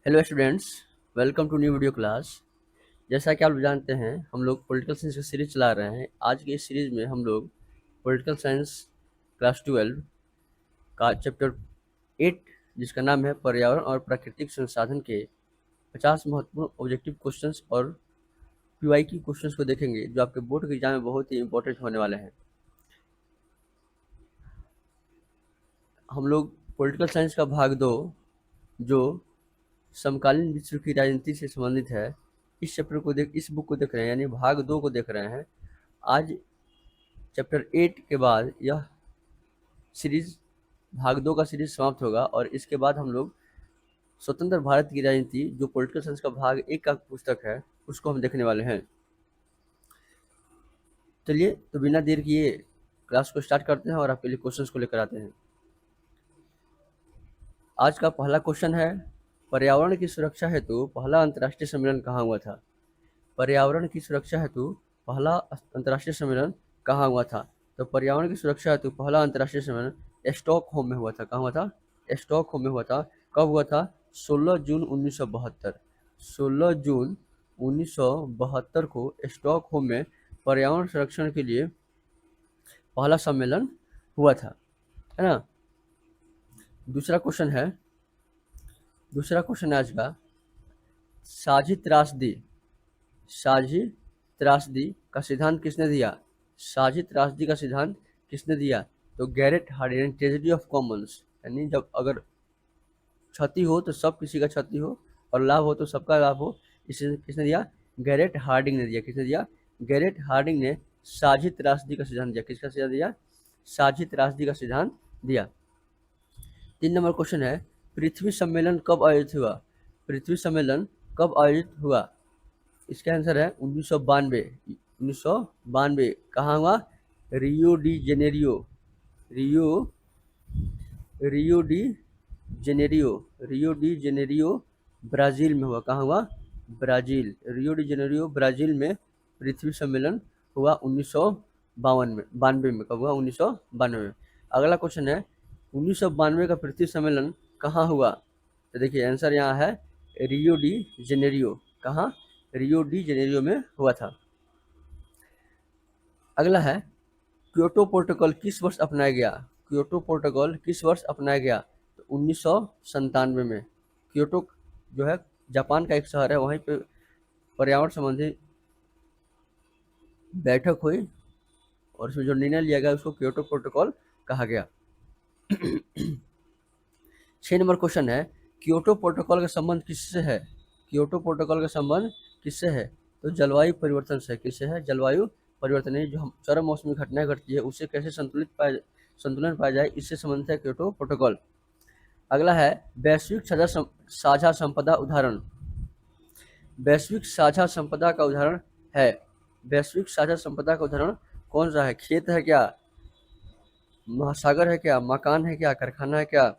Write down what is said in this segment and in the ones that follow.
Hello students, welcome to new video class. जैसा कि आप लोग जानते हैं, हम लोग पॉलिटिकल साइंस की सीरीज चला रहे हैं। आज की इस सीरीज में हम लोग पॉलिटिकल साइंस क्लास 12 का चैप्टर 8, जिसका नाम है पर्यावरण और प्राकृतिक संसाधन के 50 महत्वपूर्ण ऑब्जेक्टिव क्वेश्चंस और पीवाईक्यू क्वेश्चंस को देखेंगे, जो आपके बोर्ड के एग्जाम में बहुत ही इंपॉर्टेंट होने वाले हैं। हम लोग पॉलिटिकल साइंस का भाग 2, जो समकालीन विश्व की राजनीति से संबंधित है, इस बुक को देख रहे हैं, यानी भाग 2 को देख रहे हैं। आज चैप्टर 8 के बाद यह सीरीज भाग 2 का सीरीज समाप्त होगा और इसके बाद हम लोग स्वतंत्र भारत की राजनीति, जो पॉलिटिकल साइंस का भाग 1 का पुस्तक है, उसको हम देखने वाले हैं। चलिए, तो बिना देर किए क्लास को स्टार्ट करते हैं और आपके लिए क्वेश्चंस को लेकर आते हैं। आज का पहला क्वेश्चन है, पर्यावरण की सुरक्षा हेतु पहला अंतर्राष्ट्रीय सम्मेलन कहाँ हुआ था? पर्यावरण की सुरक्षा हेतु पहला अंतर्राष्ट्रीय सम्मेलन कहाँ हुआ था? तो पर्यावरण की सुरक्षा हेतु पहला अंतर्राष्ट्रीय सम्मेलन स्टॉकहोम में हुआ था। कहाँ हुआ था? स्टॉकहोम में हुआ था। कब हुआ था? 16 जून 1972। 16 जून 1972 को स्टॉकहोम में पर्यावरण संरक्षण के लिए पहला सम्मेलन हुआ था, है ना। दूसरा क्वेश्चन है आज का, साझी त्रासदी का सिद्धांत किसने दिया? साझी त्रासदी का सिद्धांत किसने दिया? तो Garrett Harding, tragedy of commons, यानी जब अगर क्षति हो तो सब किसी का क्षति हो और लाभ हो तो सबका लाभ हो, इसे किसने दिया? गैरेट हार्डिंग ने दिया। किसने दिया? गैरेट हार्डिंग ने साझी त्रासदी का सिद्धांत दिया। किसका सिद्धांत दिया? साझी त्रासदी का सिद्धांत दिया। 3 नंबर क्वेश्चन है, पृथ्वी सम्मेलन कब आयोजित हुआ? पृथ्वी सम्मेलन कब आयोजित हुआ? इसका आंसर है 1992। 1992 कहाँ हुआ? रियो डी जेनेरियो ब्राजील में हुआ। कहाँ हुआ? Brazil, Rio de Janeiro Brazil में पृथ्वी सम्मेलन हुआ 1992 में। कब हुआ? 1992 में। अगला क्वेश्चन है, 1992 का पृथ्वी सम्मेलन कहाँ हुआ? तो देखिए आंसर यहाँ है रियो डी जेनेरियो। कहाँ? रियो डी जेनेरियो में हुआ था। अगला है, क्योटो प्रोटोकॉल किस वर्ष अपनाया गया? क्योटो प्रोटोकॉल किस वर्ष अपनाया गया? तो 1997 में। क्योटो जो है जापान का एक शहर है, वहीं पे पर्यावरण संबंधी बैठक हुई और उसमें जो निर्णय लिया गया उसको क्योटो प्रोटोकॉल कहा गया। 6 नंबर क्वेश्चन है, क्योटो प्रोटोकॉल का संबंध किससे है? क्योटो प्रोटोकॉल का संबंध किससे है? तो जलवायु परिवर्तन से। किससे है? जलवायु परिवर्तन, जो हम चरम मौसमी घटनाएं घटती है उससे कैसे संतुलन पाया जाए, इससे संबंधित है क्योटो प्रोटोकॉल। अगला है, वैश्विक साझा संपदा उदाहरण। वैश्विक साझा संपदा का उदाहरण है, वैश्विक साझा संपदा का उदाहरण कौन सा है? खेत है क्या? महासागर है क्या? मकान है क्या? कारखाना है क्या?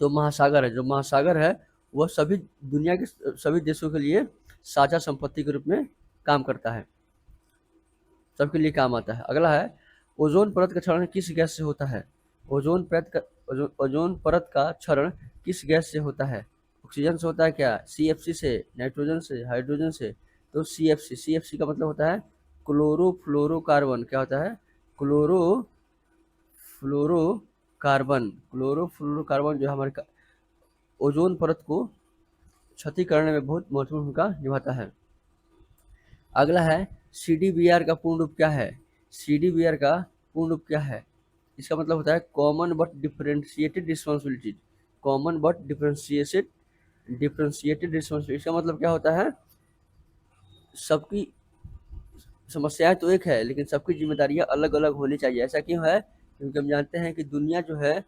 तो महासागर है। जो महासागर है वह सभी दुनिया के सभी देशों के लिए साझा संपत्ति के रूप में काम करता है, सबके लिए काम आता है। अगला है, ओजोन परत का क्षरण किस गैस से होता है? ओजोन परत का क्षरण किस गैस से होता है? ऑक्सीजन से होता है क्या? CFC से, नाइट्रोजन से, हाइड्रोजन से? तो CFC का मतलब होता है क्लोरोफ्लोरोकार्बन। क्या होता है? क्लोरोफ्लोरोकार्बन जो हमारे ओजोन परत को क्षति करने में बहुत महत्वपूर्ण भूमिका निभाता है। अगला है, CDBR का पूर्ण रूप क्या है? CDBR का पूर्ण रूप क्या है? इसका मतलब होता है common but differentiated responsibilities. Common but differentiated responsibility, इसका मतलब क्या होता है? सबकी समस्याएं तो एक है, लेकिन सबकी जिम्मेदारियां अलग अलग होनी चाहिए। ऐसा क्यों है? क्योंकि हम जानते हैं कि दुनिया जो है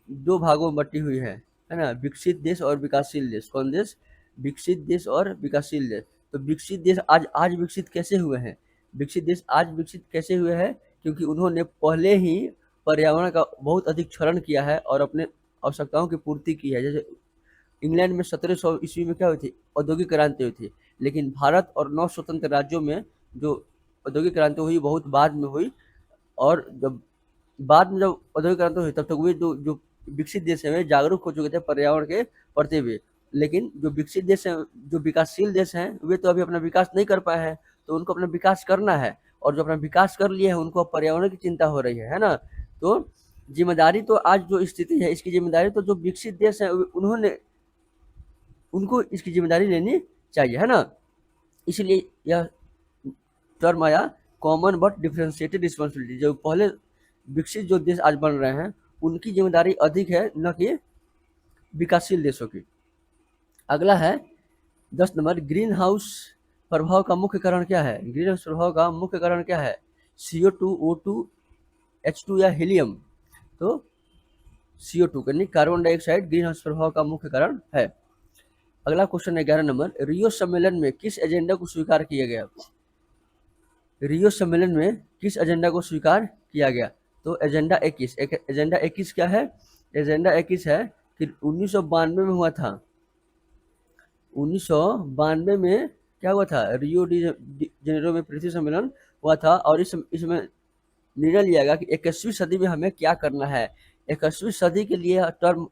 2 भागों में बटी हुई है ना, विकसित देश और विकासशील देश। कौन देश? विकसित देश और विकासशील देश। तो विकसित देश आज विकसित कैसे हुए हैं? विकसित देश आज विकसित कैसे हुए हैं? क्योंकि उन्होंने पहले ही पर्यावरण का बहुत अधिक क्षरण किया है और अपने आवश्यकताओं की पूर्ति की है। जैसे इंग्लैंड में 1700 ईस्वी में क्या हुई थी? औद्योगिक क्रांति हुई थी। लेकिन भारत और 9 स्वतंत्र राज्यों में जो औद्योगिक क्रांति हुई बहुत बाद में हुई, और जब औद्योगिक क्रांति हुई तब तक वे जो विकसित देश है वे जागरूक हो चुके थे पर्यावरण के प्रति भी। लेकिन जो विकसित देश हैं, जो विकासशील देश हैं, वे तो अभी अपना विकास नहीं कर पाए हैं, तो उनको अपना विकास करना है, और जो अपना विकास कर लिए हैं उनको अब पर्यावरण की चिंता हो रही है ना। तो जिम्मेदारी तो आज जो स्थिति है इसकी जिम्मेदारी तो जो विकसित देश हैं उन्होंने उनको इसकी जिम्मेदारी लेनी चाहिए, है ना। इसलिए यह टर्म आया कॉमन बट डिफरेंशिएटेड रिस्पॉन्सिबिलिटी। जो पहले विकसित जो देश आज बन रहे हैं उनकी जिम्मेदारी अधिक है न कि विकासशील देशों की। अगला है 10 नंबर, ग्रीन हाउस प्रभाव का मुख्य कारण क्या है। ग्रीन हाउस प्रभाव का मुख्य कारण क्या है, CO2, O2, H2 या हीलियम। तो CO2 यानी कार्बन डाइऑक्साइड ग्रीन हाउस प्रभाव का मुख्य कारण है। अगला क्वेश्चन है 11 नंबर, रियो सम्मेलन में किस एजेंडा को स्वीकार किया गया। रियो सम्मेलन में किस एजेंडा को स्वीकार किया गया। तो एजेंडा 21। एजेंडा 21 क्या है, एजेंडा 21 है कि 1992 में हुआ था। 1992 में क्या हुआ था, रियो डी जेनेरो में पृथ्वी सम्मेलन हुआ था, और इसमें निर्णय लिया गया कि 21वीं सदी में हमें क्या करना है। 21वीं सदी के लिए टर्म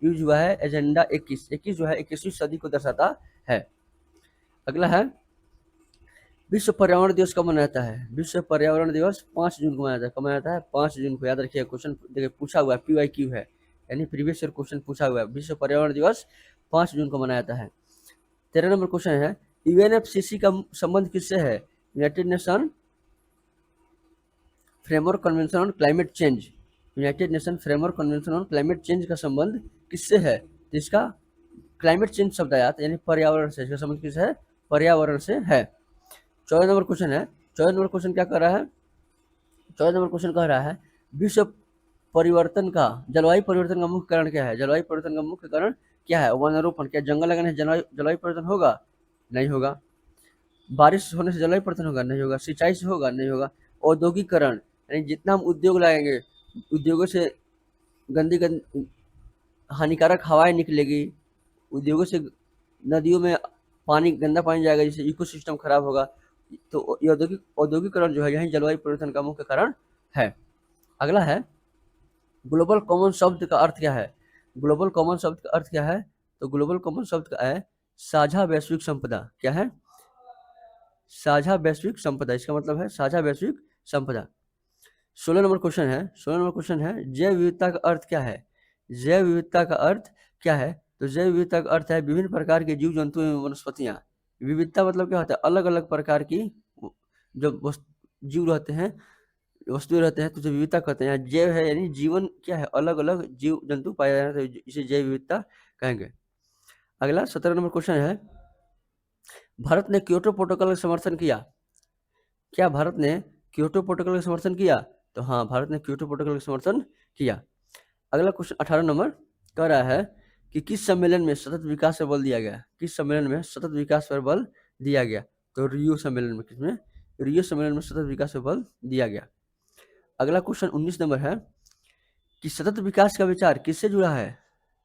यूज हुआ है एजेंडा 21। 21 जो है 21वीं सदी को दर्शाता है। अगला है विश्व पर्यावरण दिवस कब मनाया जाता है। विश्व पर्यावरण दिवस 5 जून को मनाया जाता है। कब मनाया जाता है, 5 जून को। याद रखिए, क्वेश्चन देखिए पूछा हुआ है, PYQ है, यानी प्रीवियस ईयर क्वेश्चन पूछा हुआ है। विश्व पर्यावरण दिवस 5 जून को मनाया जाता है। 13 नंबर क्वेश्चन है, UNFCCC का संबंध किससे है। United nation framework convention on climate change. United nation framework convention on climate change का संबंध किससे है। तो इसका क्लाइमेट चेंज शब्द आया यानी पर्यावरण से, इसका संबंध किससे है, पर्यावरण से है। 14 नंबर क्वेश्चन है, 14 नंबर क्वेश्चन क्या कर रहा है, 14 नंबर क्वेश्चन कह रहा है विश्व परिवर्तन का, जलवायु परिवर्तन का मुख्य कारण क्या है। जलवायु परिवर्तन का मुख्य कारण क्या है, वनारोपण। क्या जंगल लगाने से जलवायु परिवर्तन होगा, नहीं होगा। बारिश होने से जलवायु परिवर्तन होगा, नहीं होगा। सिंचाई से होगा, नहीं होगा। औद्योगिकरण यानी जितना हम उद्योग लगाएंगे, उद्योगों से गंदी हानिकारक हवाएं निकलेगी, उद्योगों से नदियों में पानी, गंदा पानी जाएगा, जिससे इकोसिस्टम खराब होगा। तो औद्योगिकरण जो है यही जलवायु परिवर्तन का मुख्य कारण है। अगला है ग्लोबल कॉमन शब्द का अर्थ क्या है। ग्लोबल कॉमन शब्द का अर्थ क्या है, तो ग्लोबल कॉमन शब्द का है साझा वैश्विक संपदा। क्या है, साझा वैश्विक संपदा। इसका मतलब है साझा वैश्विक संपदा। 16 नंबर क्वेश्चन है, 16 नंबर क्वेश्चन है जैव विविधता का अर्थ क्या है। जैव विविधता का अर्थ क्या है, तो जैव विविधता का अर्थ है विभिन्न प्रकार के जीव जंतु एवं वनस्पतियां। विविधता मतलब क्या होता है, अलग अलग प्रकार की जो जीव रहते हैं, वस्तुएं रहते हैं, तो जो विविधता कहते हैं। जैव है यानी जीवन, क्या है, अलग अलग जीव जंतु पाए जाते हैं, तो इसे जैव विविधता कहेंगे। अगला 17 नंबर क्वेश्चन है, भारत ने क्योटो प्रोटोकॉल का समर्थन किया। क्या भारत ने क्योटो प्रोटोकॉल का समर्थन किया, तो हाँ, भारत ने क्योटो प्रोटोकॉल का समर्थन किया। अगला क्वेश्चन 18 नंबर कह रहा है कि किस सम्मेलन में सतत विकास पर बल दिया गया। किस सम्मेलन में सतत विकास पर बल दिया गया, तो रियो सम्मेलन में। किसमें, रियो सम्मेलन में सतत विकास पर बल दिया गया। अगला क्वेश्चन 19 नंबर है कि सतत विकास का विचार किससे जुड़ा है।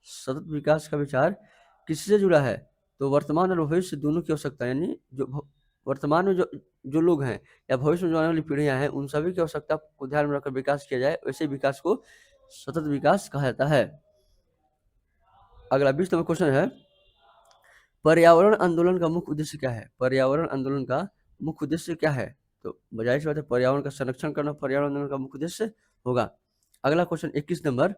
सतत विकास का विचार किससे जुड़ा है, तो वर्तमान और भविष्य दोनों की आवश्यकता, यानी जो वर्तमान में जो लोग हैं या भविष्य में जो आने वाली पीढ़ियां हैं उन सभी की आवश्यकता को ध्यान में रखकर विकास किया जाए, वैसे विकास को सतत विकास कहा जाता है। अगला 20 नंबर क्वेश्चन है, पर्यावरण आंदोलन का मुख्य उद्देश्य क्या है। पर्यावरण आंदोलन का मुख्य उद्देश्य क्या है, तो बजाय से बात है पर्यावरण का संरक्षण करना पर्यावरण आंदोलन का मुख्य उद्देश्य होगा। अगला क्वेश्चन 21 नंबर,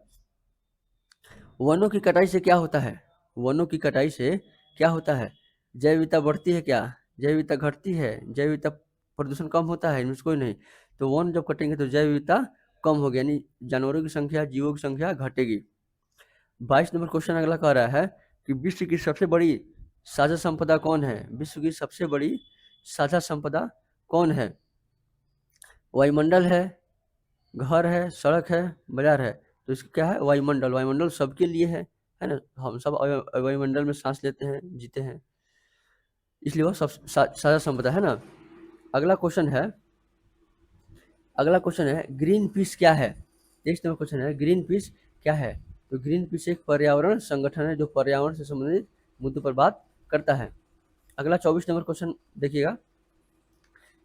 वनों की कटाई से क्या होता है। वनों की कटाई से क्या होता है, जैव विविधता बढ़ती है क्या, जैव विविधता घटती है, जैव विविधता प्रदूषण कम होता है, इनमें से कोई नहीं। तो वन जब कटेंगे तो जैव विविधता कम होगी, यानी जानवरों की संख्या, जीवों की संख्या घटेगी। 22 नंबर क्वेश्चन अगला कह रहा है कि विश्व की सबसे बड़ी साझा संपदा कौन है। विश्व की सबसे बड़ी साझा संपदा कौन है, वायुमंडल है, घर है, सड़क है, बाजार है। तो इसका क्या है, वायुमंडल। वायुमंडल सबके लिए है ना, हम सब वायुमंडल में सांस लेते हैं, जीते हैं, इसलिए वह सब साझा संपदा है ना। अगला क्वेश्चन है, अगला क्वेश्चन है ग्रीन पीस क्या है। 23 नंबर क्वेश्चन है ग्रीन पीस क्या है, तो ग्रीन पीस एक पर्यावरण संगठन है जो पर्यावरण से संबंधित मुद्दों पर बात करता है। अगला 24 नंबर क्वेश्चन देखिएगा,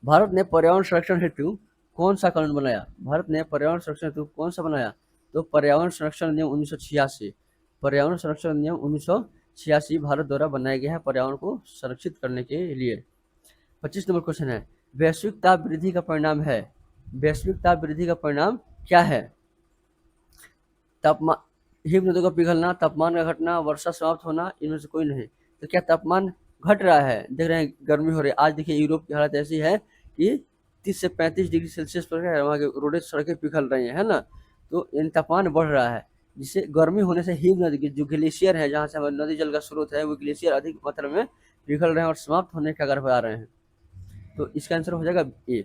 भारत ने पर्यावरण संरक्षण हेतु कौन सा कानून बनाया। भारत ने पर्यावरण संरक्षण हेतु कौन सा बनाया, तो पर्यावरण संरक्षण नियम 1986। पर्यावरण संरक्षण नियम 86 भारत द्वारा बनाया गया है पर्यावरण को संरक्षित करने के लिए। 25 नंबर क्वेश्चन है, वैश्विक ताप वृद्धि का परिणाम है, वैश्विक ताप वृद्धि का परिणाम क्या है? तापमान, हिम नदियों का पिघलना, तापमान का घटना, वर्षा समाप्त होना, इनमें से कोई नहीं। तो क्या तापमान घट रहा है? देख रहे हैं गर्मी हो रही है। आज देखिए यूरोप की हालत ऐसी है कि 30 से 35 डिग्री सेल्सियस पर वहाँ के रोडें सड़कें पिघल रही हैं, है ना। तो इन तापमान बढ़ रहा है, जिससे गर्मी होने से हिम नदी की जो ग्लेशियर है, जहाँ से हमारे नदी जल का स्रोत है, वो ग्लेशियर अधिक मात्रा में पिघल रहे हैं और समाप्त होने के कगार पर आ रहे हैं। तो इसका आंसर हो जाएगा ए।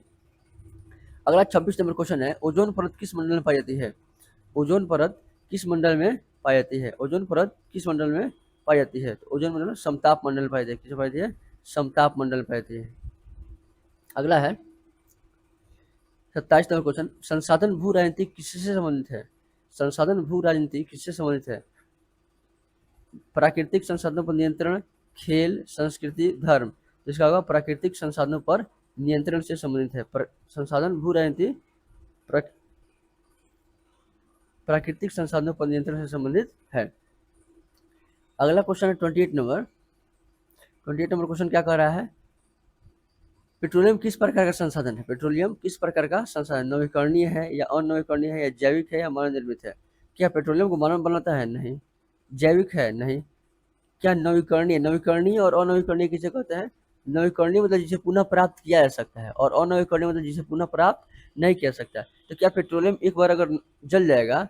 अगला 26 नंबर क्वेश्चन है, ओजोन परत किस मंडल में पाई जाती है? ओजोन परत किस मंडल में पाई जाती है? ओजोन परत किस मंडल में पाई जाती है? तो ओजोन मंडल में समताप मंडल में पाई जाती है। किसे पाई जाती है? समताप मंडल में पाई जाती है। अगला है 27 नंबर क्वेश्चन, संसाधन भू राजनीति किससे संबंधित है? संसाधन भू राजनीति किससे संबंधित है? प्राकृतिक संसाधनों पर नियंत्रण, खेल, संस्कृति, धर्म। जिसका होगा प्राकृतिक संसाधनों पर नियंत्रण से संबंधित है। संसाधन भू राजनीति प्राकृतिक संसाधनों पर नियंत्रण से संबंधित है। अगला क्वेश्चन है 28 नंबर क्वेश्चन क्या कह रहा है? पेट्रोलियम किस प्रकार का संसाधन है? पेट्रोलियम किस प्रकार का संसाधन? नवीकरणीय है या अनवीकरणीय है या जैविक है या मानव निर्मित है? क्या पेट्रोलियम को मानव बनाता है? नहीं। जैविक है? नहीं। क्या नवीकरणीय? नवीकरणीय और अनवीकरणीय किसे कहते हैं? नवीकरणीय मतलब जिसे पुनः प्राप्त किया जा सकता है, और अनवीकरणीय मतलब जिसे पुनः प्राप्त नहीं किया सकता। तो क्या पेट्रोलियम एक बार अगर जल जाएगा,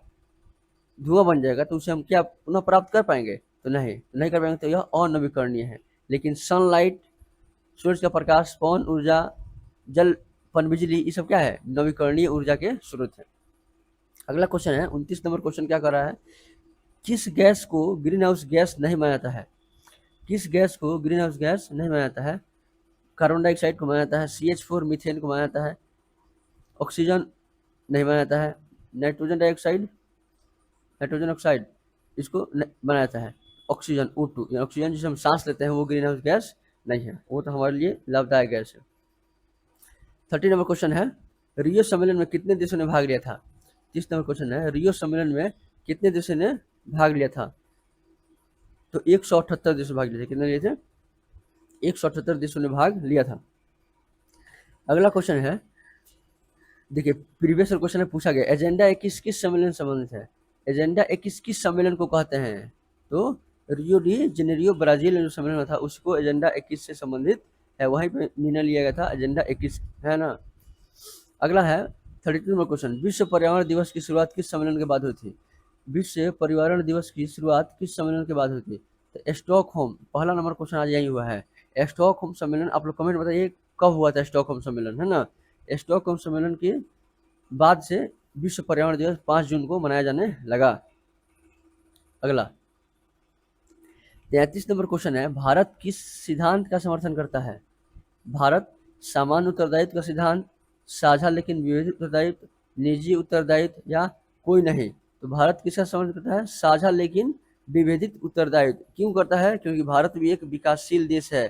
धुआं बन जाएगा, तो उसे हम क्या पुनः प्राप्त कर पाएंगे? तो नहीं कर पाएंगे। तो यह अनवीकरणीय है। लेकिन सनलाइट, सूरज का प्रकाश, पवन ऊर्जा, जल, पनबिजली, ये सब क्या है? नवीकरणीय ऊर्जा के स्रोत है। अगला क्वेश्चन है 29 नंबर क्वेश्चन क्या कर रहा है? किस गैस को ग्रीन हाउस गैस नहीं माना जाता है? किस गैस को ग्रीन हाउस गैस नहीं माना जाता है? कार्बन डाइऑक्साइड को माना जाता है, CH4 मीथेन को माना जाता है, ऑक्सीजन नहीं माना जाता है, नाइट्रोजन डाइऑक्साइड, नाइट्रोजन ऑक्साइड इसको माना जाता है, ऑक्सीजन O2, ऑक्सीजन जिसे हम सांस लेते हैं वो ग्रीन हाउस गैस नहीं है, वो तो हमारे लिए लाभदायक गैस है। 30 नंबर क्वेश्चन है, रियो सम्मेलन में कितने देशों ने भाग लिया था? 30 नंबर क्वेश्चन है, रियो सम्मेलन में कितने देशों ने भाग लिया था? तो 178 देशों भाग लिए थे। कितने लिए थे? 178 देशों ने भाग लिया था। अगला क्वेश्चन है, देखिए प्रीवियस क्वेश्चन में पूछा गया एजेंडा 21 किस सम्मेलन से संबंधित है? एजेंडा 21 किस सम्मेलन को कहते हैं? तो रियो डी जेनेरियो ब्राजील में जो सम्मेलन था उसको एजेंडा 21 से संबंधित है, वहीं पे निर्णय लिया गया था एजेंडा 21, है ना। अगला है 32 नंबर क्वेश्चन, विश्व पर्यावरण दिवस की शुरुआत किस सम्मेलन के बाद हुई थी? विश्व पर्यावरण दिवस की शुरुआत किस सम्मेलन के बाद हुई थी? तो स्टॉकहोम, पहला नंबर क्वेश्चन आज यही हुआ है। स्टॉकहोम सम्मेलन, आप लोग कमेंट बताइए कब हुआ था स्टॉकहोम सम्मेलन, है ना। स्टॉकहोम सम्मेलन के बाद से विश्व पर्यावरण दिवस 5 जून को मनाया जाने लगा। अगला 33 नंबर क्वेश्चन है, भारत किस सिद्धांत का समर्थन करता है? भारत सामान्य उत्तरदायित्व का सिद्धांत, साझा लेकिन विविध उत्तरदायित्व, निजी उत्तरदायित्व या कोई नहीं। तो भारत किसका समर्थन करता है? साझा लेकिन विभेदित उत्तरदायित्व। क्यों करता है? क्योंकि भारत भी एक विकासशील देश है,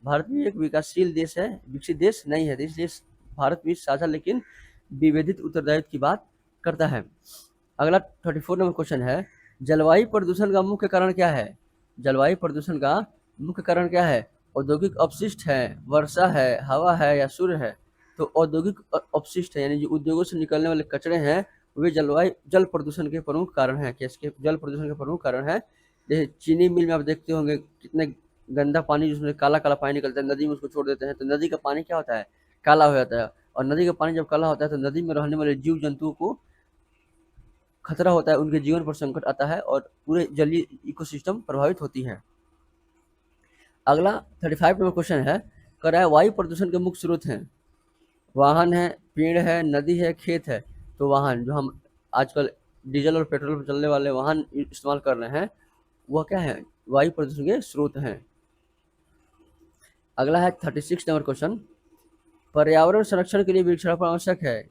भारत भी एक विकासशील देश है, विकसित देश नहीं है, इसलिए भारत भी साझा लेकिन विभेदित उत्तरदायित्व की बात करता है। अगला 34 नंबर क्वेश्चन है, जलवायु प्रदूषण का मुख्य कारण क्या है? जलवायु प्रदूषण का मुख्य कारण क्या है? औद्योगिक अपशिष्ट है, वर्षा है, हवा है या सूर्य है? तो औद्योगिक अपशिष्ट है, यानी जो उद्योगों से निकलने वाले कचरे हैं वे जल प्रदूषण के प्रमुख कारण है। इसके जल प्रदूषण के प्रमुख कारण है। जैसे चीनी मिल में आप देखते होंगे कितने गंदा पानी, जिसमें काला काला पानी निकलता है, नदी में उसको छोड़ देते हैं तो नदी का पानी क्या होता है? काला हो जाता है। और नदी का पानी जब काला होता है तो नदी में रहने वाले जीव जंतुओं को खतरा होता है, उनके जीवन पर संकट आता है और पूरे जलीय इकोसिस्टम प्रभावित होती है। अगला 35 नंबर क्वेश्चन है, कह रहा है वायु प्रदूषण के मुख्य स्रोत हैं, वाहन है, पेड़ है, नदी है, खेत है। तो वाहन, जो हम आजकल डीजल और पेट्रोल पर चलने वाले वाहन इस्तेमाल कर रहे हैं, वह क्या है? वायु प्रदूषण के स्रोत हैं। अगला है 36 नंबर क्वेश्चन, पर्यावरण संरक्षण के लिए वृक्षारोपण आवश्यक है।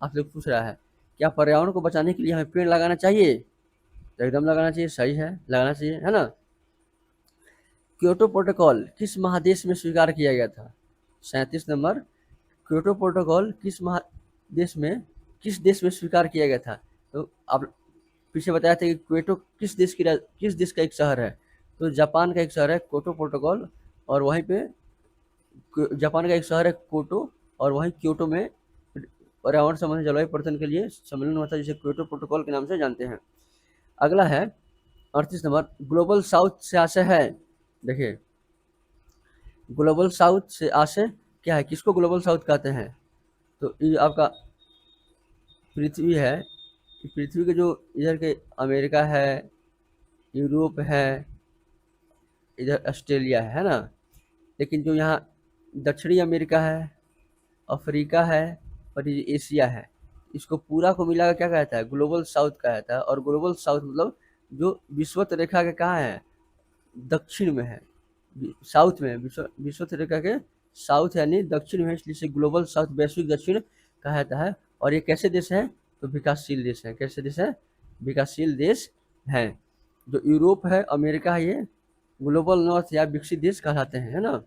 आप लोग पूछ रहा है क्या पर्यावरण को बचाने के लिए हमें पेड़ लगाना चाहिए? तो एकदम लगाना चाहिए, सही है, लगाना चाहिए, है ना। क्योटो प्रोटोकॉल किस महादेश में स्वीकार किया गया था? 37 नंबर, क्योटो प्रोटोकॉल किस देश में स्वीकार किया गया था? तो आप पीछे बताया था कि क्योटो किस देश का एक शहर है, तो जापान का एक शहर है क्योटो प्रोटोकॉल, और वहीं पे जापान का एक शहर है क्योटो, और वहीं क्योटो में पर्यावरण संबंधी जलवायु परिवर्तन के लिए सम्मेलन हुआ था, जिसे क्योटो प्रोटोकॉल के नाम से जानते हैं। अगला है 38 नंबर, ग्लोबल साउथ से आशय है। देखिए, ग्लोबल साउथ से आशय क्या है, किसको ग्लोबल साउथ कहते हैं? तो ये आपका पृथ्वी है, पृथ्वी के जो इधर के अमेरिका है, यूरोप है, इधर ऑस्ट्रेलिया है ना, लेकिन जो यहाँ दक्षिणी अमेरिका है, अफ्रीका है, और ये एशिया है, इसको पूरा को मिला कर क्या कहता है, ग्लोबल साउथ कहता है। और ग्लोबल साउथ मतलब जो विषुवत रेखा के कहाँ है, दक्षिण में है, साउथ में, विषुवत रेखा के साउथ यानी दक्षिण में, इसलिए इसे ग्लोबल साउथ, वैश्विक दक्षिण कहा जाता है। और ये कैसे देश है, तो विकासशील देश है। कैसे देश है, विकासशील देश है। जो यूरोप है, अमेरिका है, ये ग्लोबल नॉर्थ या विकसित देश कहलाते हैं, है ना।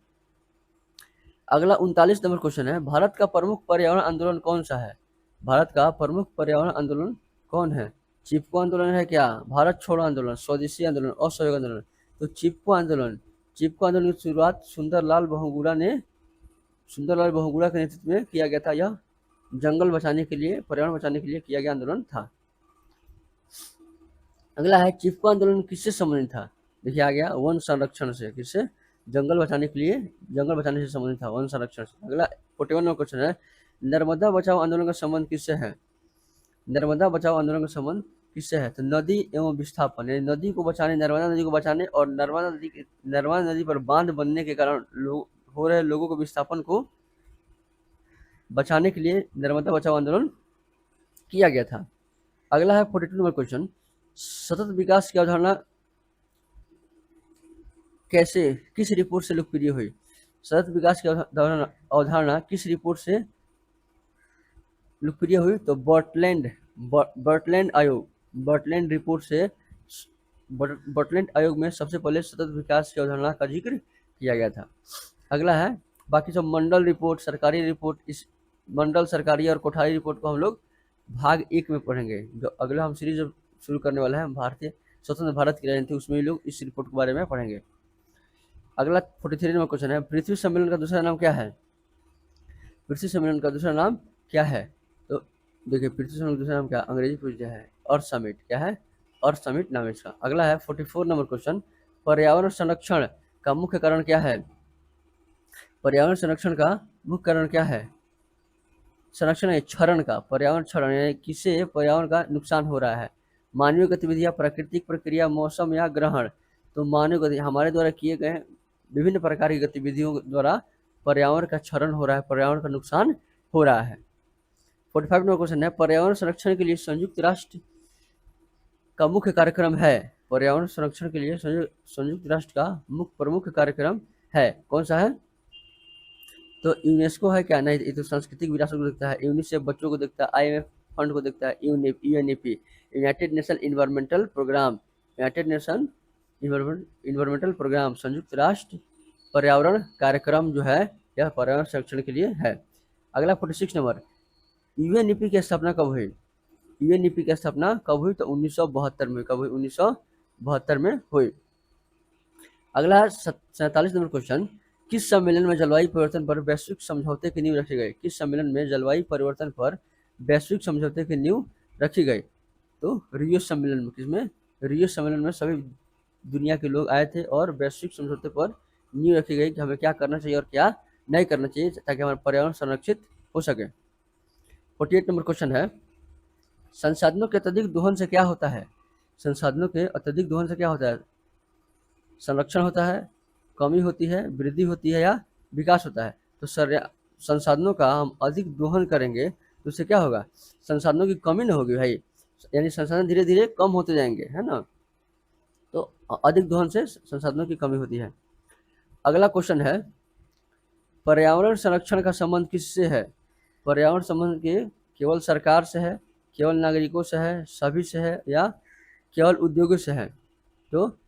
अगला 39 नंबर क्वेश्चन है, भारत का प्रमुख पर्यावरण आंदोलन कौन सा है? भारत का प्रमुख पर्यावरण आंदोलन कौन है? चिपको आंदोलन है क्या, भारत छोड़ो आंदोलन, स्वदेशी आंदोलन, असहयोग आंदोलन? तो चिपको आंदोलन, चिपको आंदोलन की शुरुआत सुंदरलाल बहुगुणा के नेतृत्व में किया गया था। यह जंगल बचाने के लिए, पर्यावरण बचाने के लिए किया गया आंदोलन था। अगला है, चिपको आंदोलन किससे संबंधित था? देखिए आ गया, वन संरक्षण से। किससे? जंगल बचाने के लिए, जंगल बचाने से संबंधित था, वन संरक्षण से। अगला 41 क्वेश्चन है, नर्मदा बचाओ आंदोलन का संबंध किससे है? नर्मदा बचाओ आंदोलन का संबंध किससे है? तो नदी एवं विस्थापन, यानी नदी को बचाने, नर्मदा नदी को बचाने, और नर्मदा नदी पर बांध बनने के कारण हो रहे लोगों को विस्थापन को बचाने के लिए नर्मदा बचाओ आंदोलन किया गया था। अगला है 42 क्वेश्चन, सतत विकास की अवधारणा कैसे, किस रिपोर्ट से लोकप्रिय हुई? सतत विकास की अवधारणा किस रिपोर्ट से लोकप्रिय हुई? तो बर्टलैंड आयोग, बर्टलैंड रिपोर्ट से, बर्टलैंड आयोग में सबसे पहले सतत विकास की अवधारणा का जिक्र किया गया था। अगला है, बाकी सब मंडल रिपोर्ट, सरकारी रिपोर्ट, इस मंडल, सरकारी और कोठारी रिपोर्ट को हम लोग भाग 1 में पढ़ेंगे। जो अगला हम सीरीज शुरू करने वाला है, भारतीय स्वतंत्र भारत की राजनीति, उसमें लोग इस रिपोर्ट के बारे में पढ़ेंगे। अगला 43 नंबर क्वेश्चन है, पृथ्वी सम्मेलन का दूसरा नाम क्या है? पृथ्वी सम्मेलन का दूसरा नाम क्या है? तो देखिए, पृथ्वी सम्मेलन का दूसरा नाम क्या, अंग्रेजी पूछ दिया है, अर्थ समिट। क्या है? अर्थ समिट नाम है इसका। अगला है 44 नंबर क्वेश्चन, पर्यावरण संरक्षण का मुख्य कारण क्या है? पर्यावरण संरक्षण का मुख्य कारण क्या है? संरक्षण है क्षरण का, पर्यावरण क्षरण, यानी किससे पर्यावरण का नुकसान हो रहा है? मानवीय गतिविधियां, प्राकृतिक प्रक्रिया, मौसम या ग्रहण? तो मानव गति, हमारे द्वारा किए गए विभिन्न प्रकार की गतिविधियों द्वारा पर्यावरण का क्षरण हो रहा है, पर्यावरण का नुकसान हो रहा है। 45 नंबर क्वेश्चन है, पर्यावरण संरक्षण के लिए संयुक्त राष्ट्र का मुख्य कार्यक्रम है? पर्यावरण संरक्षण के लिए संयुक्त राष्ट्र का प्रमुख कार्यक्रम है, कौन सा है? तो यूनेस्को है क्या? नहीं, ये तो सांस्कृतिक विरासत को देखता है। यूनिसेफ बच्चों को देखता है, IMF फंड को देखता है, UNEP United Nation environmental program, United Nation environmental program, संयुक्त राष्ट्र पर्यावरण कार्यक्रम जो है, यह पर्यावरण संरक्षण के लिए है। अगला 46 नंबर, UNEP की स्थापना कब हुई? UNEP की स्थापना कब हुई? तो 1972 में। कब हुई? 1972 में हुई। अगला 47 नंबर क्वेश्चन, किस सम्मेलन में जलवायु परिवर्तन पर वैश्विक समझौते की नींव रखी गई? किस सम्मेलन में जलवायु परिवर्तन पर वैश्विक समझौते की नींव रखी गई? तो रियो सम्मेलन में। किसमें? रियो सम्मेलन में सभी दुनिया के लोग आए थे और वैश्विक समझौते पर नींव रखी गई कि हमें क्या करना चाहिए और क्या नहीं करना चाहिए, ताकि हमारा पर्यावरण संरक्षित हो सके। 48 नंबर क्वेश्चन है, संसाधनों के अत्यधिक दोहन से क्या होता है? संसाधनों के अत्यधिक दोहन से क्या होता है? संरक्षण होता है, कमी होती है, वृद्धि होती है, या विकास होता है? तो संसाधनों का हम अधिक दोहन करेंगे तो उससे क्या होगा? संसाधनों की कमी न होगी भाई, यानी संसाधन धीरे धीरे कम होते जाएंगे, है ना। तो अधिक दोहन से संसाधनों की कमी होती है। अगला क्वेश्चन है, पर्यावरण संरक्षण का संबंध किससे है? पर्यावरण संबंध के केवल सरकार से है, केवल नागरिकों से है, सभी से है, या केवल उद्योगों से है? तो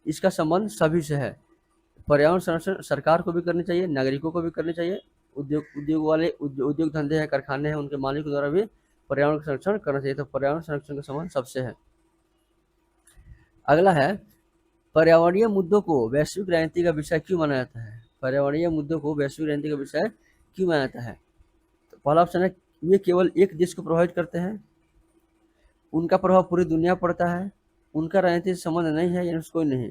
इसका संबंध सभी से है। पर्यावरण संरक्षण सरकार को भी करनी चाहिए, नागरिकों को भी करनी चाहिए, उद्योग धंधे हैं, कारखाने हैं, उनके मालिकों द्वारा भी पर्यावरण का संरक्षण करना चाहिए। तो पर्यावरण संरक्षण का संबंध सबसे है। अगला है पर्यावरणीय मुद्दों को वैश्विक राजनीति का विषय क्यों माना जाता है? पर्यावरणीय मुद्दों को वैश्विक राजनीति का विषय क्यों माना जाता है? तो पहला ऑप्शन है, ये केवल एक देश को प्रभावित करते हैं, उनका प्रभाव पूरी दुनिया पड़ता है, उनका राजनीति से संबंध नहीं है, यानी कोई नहीं,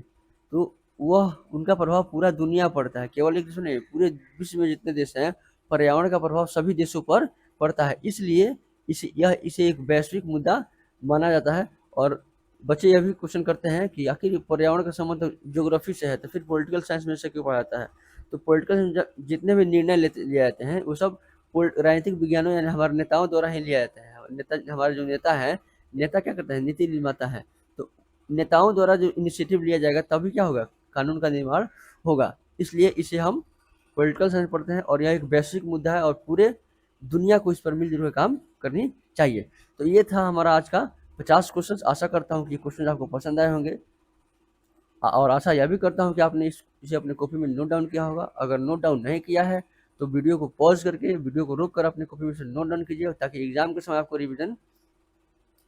तो वह उनका प्रभाव पूरा दुनिया पड़ता है, केवल एक देश नहीं, पूरे विश्व में जितने देश हैं पर्यावरण का प्रभाव सभी देशों पर पड़ता है, इसलिए इसे एक वैश्विक मुद्दा माना जाता है। और बच्चे यह भी क्वेश्चन करते हैं कि आखिर पर्यावरण का संबंध ज्योग्राफी से है, तो फिर पॉलिटिकल साइंस में से क्यों पढ़ा जाता है? तो पॉलिटिकल जितने भी निर्णय लिए जाते हैं वो सब राजनीतिक विज्ञानों यानी हमारे नेताओं द्वारा ही लिया जाता है। नेता, हमारे जो नेता है, नेता क्या करता है, नीति निर्माता है, तो नेताओं द्वारा जो इनिशिएटिव लिया जाएगा तभी क्या होगा, कानून का निर्माण होगा, इसलिए इसे हम पॉलिटिकल साइंस पढ़ते हैं। और यह एक वैश्विक मुद्दा है और पूरे दुनिया को इस पर मिलजुल कर काम करनी चाहिए। तो ये था हमारा आज का 50 क्वेश्चन। आशा करता हूँ कि क्वेश्चन आपको पसंद आए होंगे और आशा यह भी करता हूँ कि आपने इसे अपने कॉपी में नोट डाउन किया होगा। अगर नोट डाउन नहीं किया है तो वीडियो को पॉज करके, वीडियो को रोक कर अपने कॉपी में से नोट डाउन कीजिए, ताकि एग्जाम के समय आपको रिविजन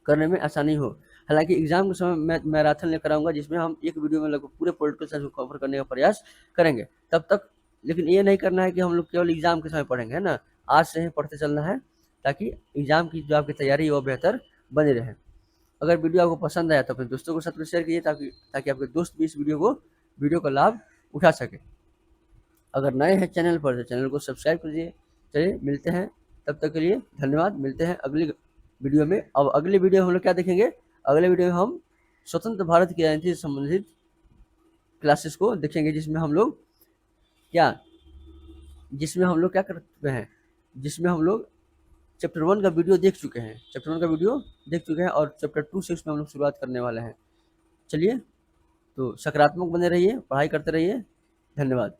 करने में आसानी हो। हालांकि एग्जाम के समय मैं मैराथन लेकर आऊँगा, जिसमें हम एक वीडियो में लगभग पूरे पॉलिटिकल साइंस को कवर करने का प्रयास करेंगे। तब तक लेकिन ये नहीं करना है कि हम लोग केवल एग्जाम के समय पढ़ेंगे, है ना, आज से ही पढ़ते चलना है, ताकि एग्जाम की जो आपकी तैयारी है वो बेहतर बनी रहे। अगर वीडियो आपको पसंद आया तो अपने दोस्तों के साथ में शेयर कीजिए, ताकि आपके दोस्त भी इस वीडियो का लाभ उठा सके। अगर नए हैं चैनल पर तो चैनल को सब्सक्राइब कीजिए। चलिए मिलते हैं, तब तक के लिए धन्यवाद। मिलते हैं अगली वीडियो में। अब अगले वीडियो में हम लोग क्या देखेंगे, अगले वीडियो में हम स्वतंत्र भारत की राजनीति से संबंधित क्लासेस को देखेंगे, जिसमें हम लोग क्या कर चुके हैं, जिसमें हम लोग चैप्टर 1 का वीडियो देख चुके हैं और चैप्टर 2 से उसमें हम लोग शुरुआत करने वाले हैं। चलिए, तो सकारात्मक बने रहिए, पढ़ाई करते रहिए। धन्यवाद।